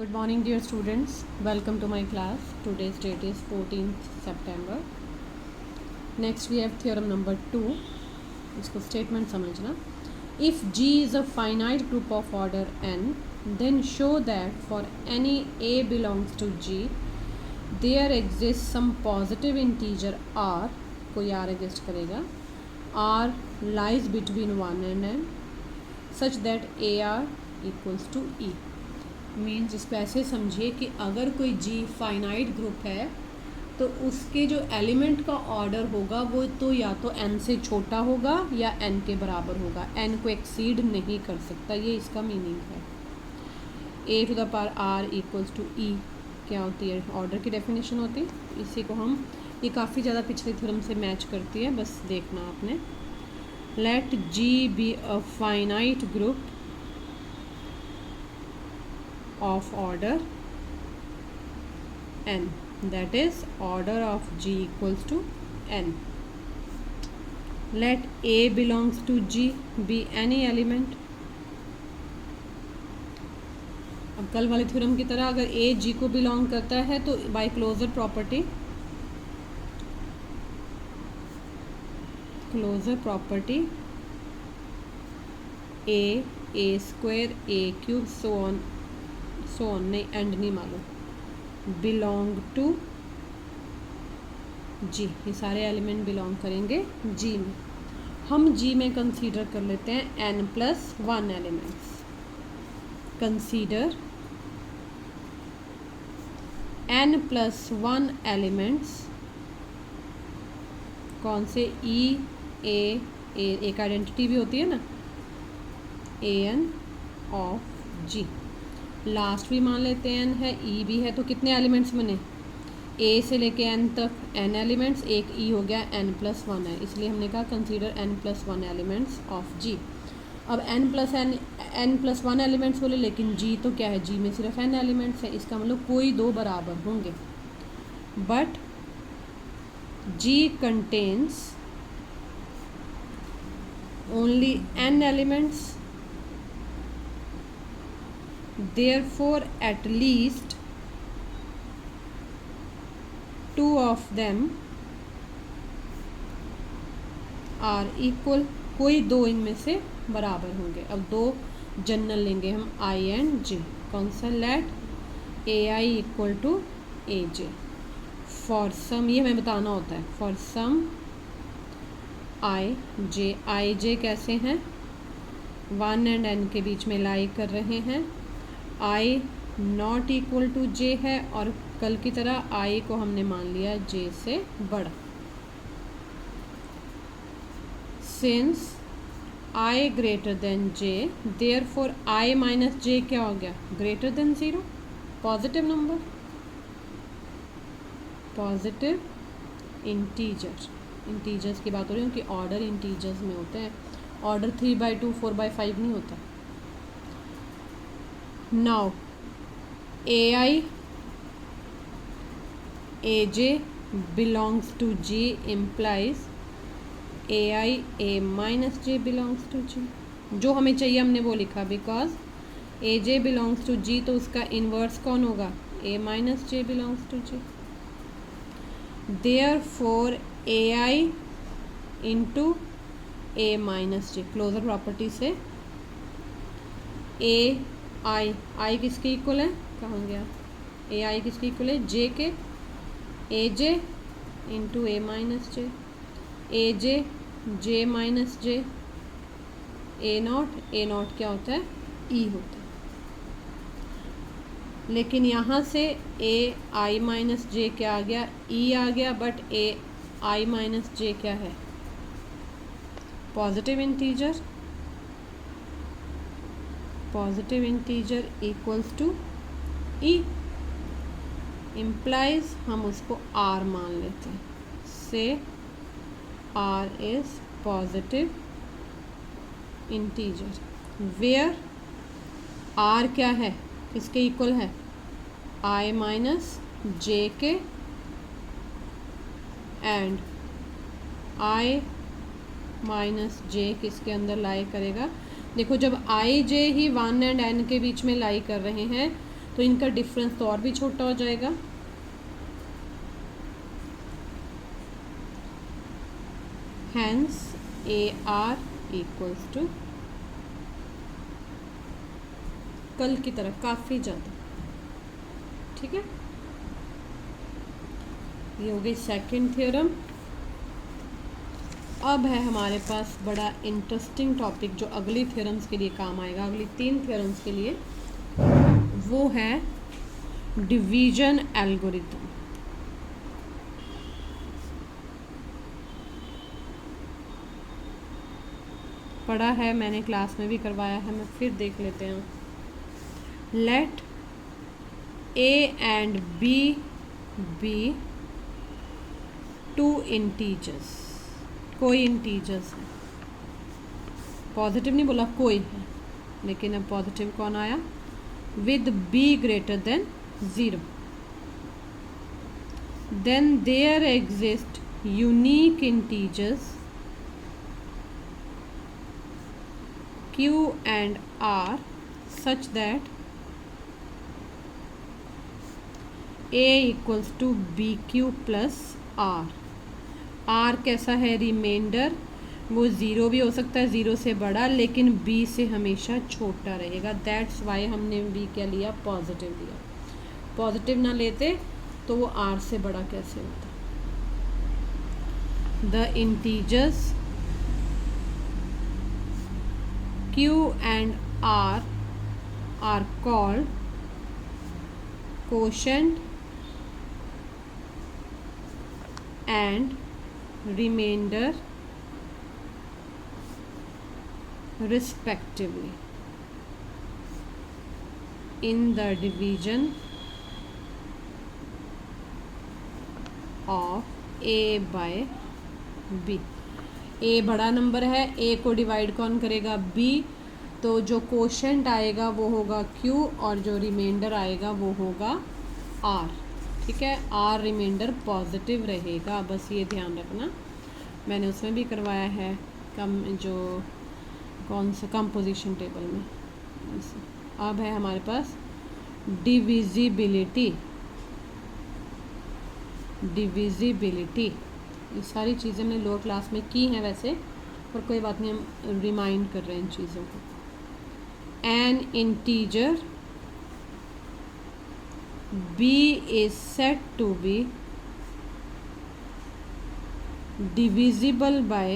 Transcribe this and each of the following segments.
Good morning dear students, welcome to my class. Today's date is 14th September. Next we have theorem number 2. इसको statement समझना. If G is a finite group of order n, then show that for any A belongs to G, there exists some positive integer R, कोई R exist करेगा, R lies between 1 and n, such that AR equals to E. Means इसको ऐसे समझिए कि अगर कोई जी finite group है तो उसके जो एलिमेंट का ऑर्डर होगा वो तो या तो n से छोटा होगा या n के बराबर होगा, n को एक्सीड नहीं कर सकता, ये इसका मीनिंग है. a to the power r equals to e क्या होती है, ऑर्डर की डेफिनेशन होती है. इसी को हम, ये काफ़ी ज़्यादा पिछले थ्योरम से मैच करती है, बस देखना आपने. Let g be a finite group of order n, that is order of G equals to n. Let A belongs to G be any element. अब कल वाले थ्योरम की तरह अगर A G को बिलोंग करता है तो by closure property A square A cube so on नहीं, एंड नहीं मालूम, बिलोंग टू जी, ये सारे एलिमेंट बिलोंग करेंगे जी में. हम जी में कंसीडर कर लेते हैं n+1 elements. Consider n+1 elements. कौन से? ई ए, एक आइडेंटिटी भी होती है ना, an ऑफ जी. लास्ट भी मान लेते हैं n है, e भी है, तो कितने एलिमेंट्स बने? a से लेके n तक n एलिमेंट्स, एक e हो गया, n+1 है, इसलिए हमने कहा consider n+1 elements of g. अब n+1 एलिमेंट्स बोले, लेकिन g तो क्या है, g में सिर्फ n एलिमेंट्स है, इसका मतलब कोई दो बराबर होंगे. But g contains only n elements, therefore at least two of them are equal. कोई दो इनमें से बराबर होंगे. अब दो जनरल लेंगे हम, I एंड J. कौन सा? Let AI equal to AJ for some, ये हमें बताना होता है, फॉर सम I J कैसे हैं, 1 एंड n के बीच में लाई कर रहे हैं. I not equal to J है, और कल की तरह I को हमने मान लिया J से बड़ा. Since I greater than J, therefore I minus J क्या हो गया? Greater than 0. Positive number, positive integers की बात हो रही है, कि ऑर्डर इंटीजर्स में होते हैं, ऑर्डर 3/2 4/5 नहीं होता. Now AI AJ belongs to G implies AI A minus J belongs to G. जो हमें चाहिए हमने वो लिखा, because AJ belongs to G, तो उसका इन्वर्स कौन होगा? A minus J belongs to G. Therefore AI into A minus J, closure property से आई किसके इक्वल है, कहाँ गया? AI किसके इक्वल है? J के. AJ into A minus J, AJ J minus J, A not क्या होता है? E होता है. लेकिन यहाँ से AI माइनस J क्या आ गया? E आ गया, बट AI माइनस J क्या है? Positive integer equals to E implies हम उसको R मान लेते हैं, say R is positive integer, where R क्या है, किसके इक्वल है? I माइनस J के, एंड I माइनस J किसके अंदर लाई करेगा? देखो जब आई जे ही 1 एंड n के बीच में लाई कर रहे हैं तो इनका डिफरेंस तो और भी छोटा हो जाएगा। हैंस AR इक्वल्स टू कल की तरह काफ़ी ज़्यादा। ठीक है, ये हो गई सेकंड थ्योरम। अब है हमारे पास बड़ा इंटरेस्टिंग टॉपिक जो अगली थ्योरम्स के लिए काम आएगा, अगली 3 थ्योरम्स के लिए, वो है डिवीजन एल्गोरिथम। पढ़ा है मैंने, क्लास में भी करवाया है, मैं फिर देख लेते हैं। Let A and B be 2 integers, कोई इंटीजर्स है, पॉजिटिव नहीं बोला, कोई है, लेकिन अब पॉजिटिव कौन आया, with B greater than 0, then there exist unique integers Q and R such that A equals to BQ plus R। R कैसा है, रिमाइंडर, वो ज़ीरो भी हो सकता है, ज़ीरो से बड़ा, लेकिन B से हमेशा छोटा रहेगा। दैट्स वाई हमने B क्या लिया, पॉजिटिव लिया। पॉजिटिव ना लेते तो वो R से बड़ा कैसे होता। The integers Q and R are called quotient and remainder respectively in the division of A by B। ए बड़ा नंबर है, ए को डिवाइड कौन करेगा, बी, तो जो कोशेंट आएगा वो होगा क्यू और जो रिमाइंडर आएगा वो होगा आर। ठीक है, आर रिमाइंडर पॉजिटिव रहेगा, बस ये ध्यान रखना। मैंने उसमें भी करवाया है जो कौन सा कंपोजिशन टेबल में। अब है हमारे पास डिविजिबिलिटी। ये सारी चीज़ें हमने लोअर क्लास में की हैं वैसे, पर कोई बात नहीं, हम रिमाइंड कर रहे हैं इन चीज़ों को। N integer B is said to be divisible by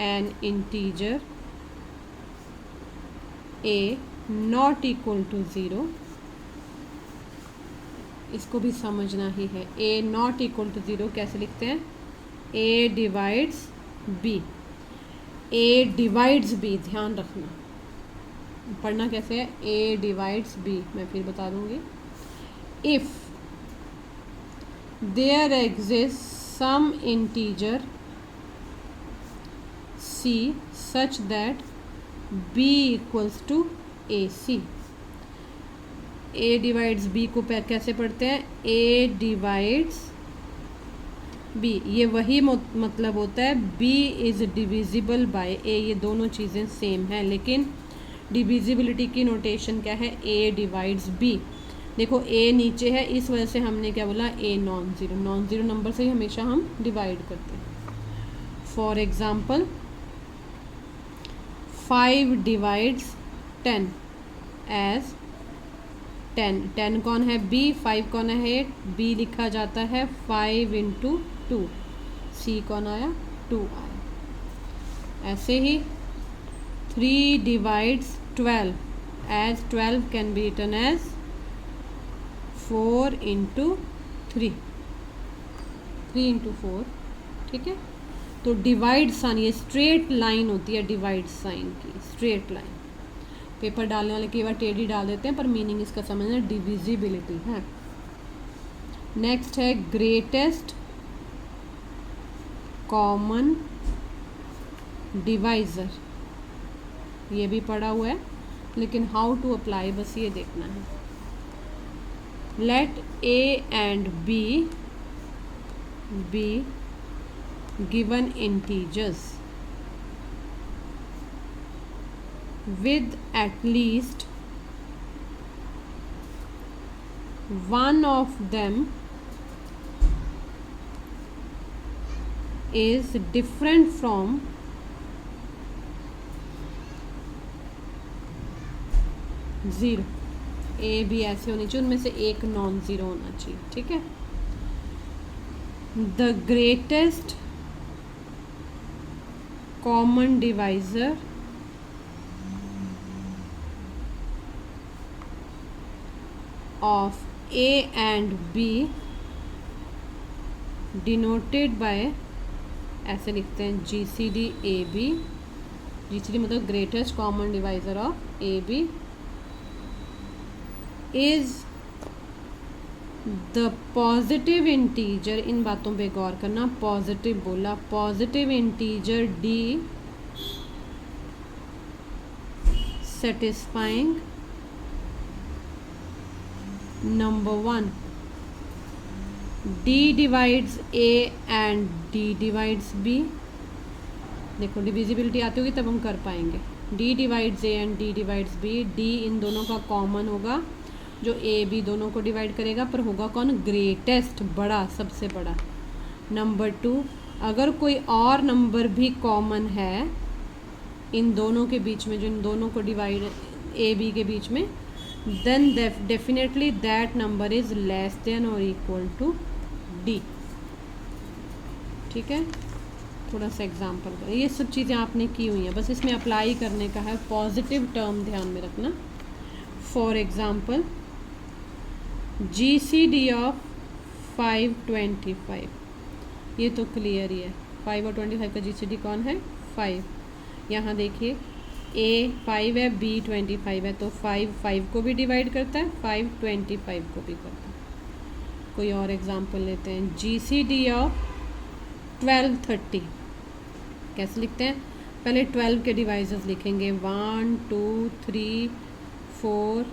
an integer A not equal to 0। इसको भी समझना ही है। A नॉट इक्वल टू 0 कैसे लिखते हैं, A divides B। A divides B, ध्यान रखना, पढ़ना कैसे है, A डिवाइड्स B, मैं फिर बता दूंगी। If there exist some integer C such that B equals to AC। A divides B को कैसे पढ़ते हैं, A डिवाइड्स B, ये वही मतलब होता है B is divisible by A। ये दोनों चीज़ें सेम हैं, लेकिन डिविजिबिलिटी की नोटेशन क्या है, A डिवाइड्स B। देखो A नीचे है, इस वजह से हमने क्या बोला, A नॉन ज़ीरो नंबर से ही हमेशा हम डिवाइड करते हैं। फॉर एग्ज़ाम्पल 5 डिवाइड्स 10 एज 10 कौन है, B, 5 कौन है, B लिखा जाता है 5 इंटू 2, C कौन आया, 2 आया। ऐसे ही 3 divides 12 as 12 can be written as 4 into 3, 3 into 4। ठीक है, तो डिवाइड साइन, ये स्ट्रेट लाइन होती है डिवाइड साइन की, स्ट्रेट लाइन। पेपर डालने वाले कई बार टेढ़ी डाल देते हैं, पर मीनिंग इसका समझना डिविजिबिलिटी है। नेक्स्ट है ग्रेटेस्ट कॉमन डिवाइज़र, ये भी पढ़ा हुआ है, लेकिन हाउ टू अप्लाई बस ये देखना है। Let A and B be given integers with at least one of them is different from zero. A B ऐसे होनी चाहिए, उनमें से एक नॉन ज़ीरो होना चाहिए, ठीक है। The greatest common divisor of A and B denoted by, ऐसे लिखते हैं G C D A B, G C D मतलब greatest common divisor of A B is the positive integer, इन बातों पे गौर करना, पॉजिटिव बोला, positive integer D satisfying number one, D divides A and D divides B. देखो divisibility आती होगी तब हम कर पाएंगे। D divides A and D divides B, D इन दोनों का कॉमन होगा, जो ए बी दोनों को डिवाइड करेगा, पर होगा कौन, ग्रेटेस्ट, बड़ा, सबसे बड़ा। नंबर टू, अगर कोई और नंबर भी कॉमन है इन दोनों के बीच में, जो इन दोनों को डिवाइड ए बी के बीच में, then definitely that number is less than और इक्वल टू डी। ठीक है, थोड़ा सा एग्जाम्पल करें, ये सब चीज़ें आपने की हुई हैं, बस इसमें अप्लाई करने का है, पॉजिटिव टर्म ध्यान में रखना। For example G C D of 525, ये तो क्लियर ही है, 5 और 25 का जी सी डी कौन है, 5। यहाँ देखिए ए 5 है, बी 25 है, तो 5 5 को भी डिवाइड करता है, 5 25 को भी करता है। कोई और एग्जांपल लेते हैं, जी सी डी ऑफ 1230 कैसे लिखते हैं, पहले 12 के डिवाइजर्स लिखेंगे, 1 2 3 4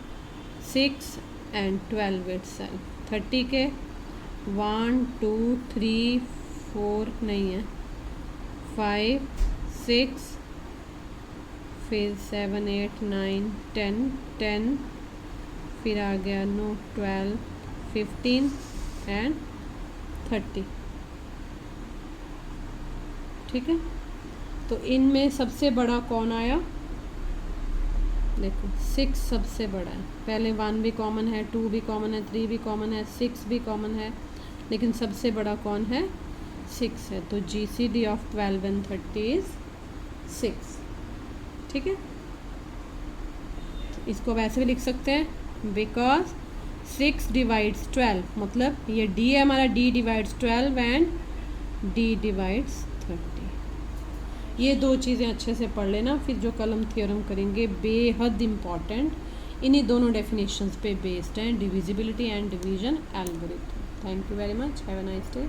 6 एंड 12 इटसेल्फ। 30 के 1 2 3 4 नहीं है, 5 6 फिर 7 8 9 10 10 फिर आ गया 9 12 15 एंड 30। ठीक है, तो इनमें सबसे बड़ा कौन आया, देखो 6 सबसे बड़ा है, पहले 1 भी कॉमन है, 2 भी कॉमन है, 3 भी कॉमन है, 6 भी कॉमन है, लेकिन सबसे बड़ा कौन है, 6 है, तो G C D of 12 and 30 is 6। ठीक है, इसको वैसे भी लिख सकते हैं, बिकॉज 6 डिवाइड्स 12, मतलब ये डी है हमारा, D divides 12 and D divides 30। ये दो चीज़ें अच्छे से पढ़ लेना, फिर जो कल हम थ्योरम करेंगे बेहद इम्पॉर्टेंट, इन्हीं दोनों डेफिनेशंस पे बेस्ड हैं, divisibility and division algorithm. Thank you very much, have a nice day.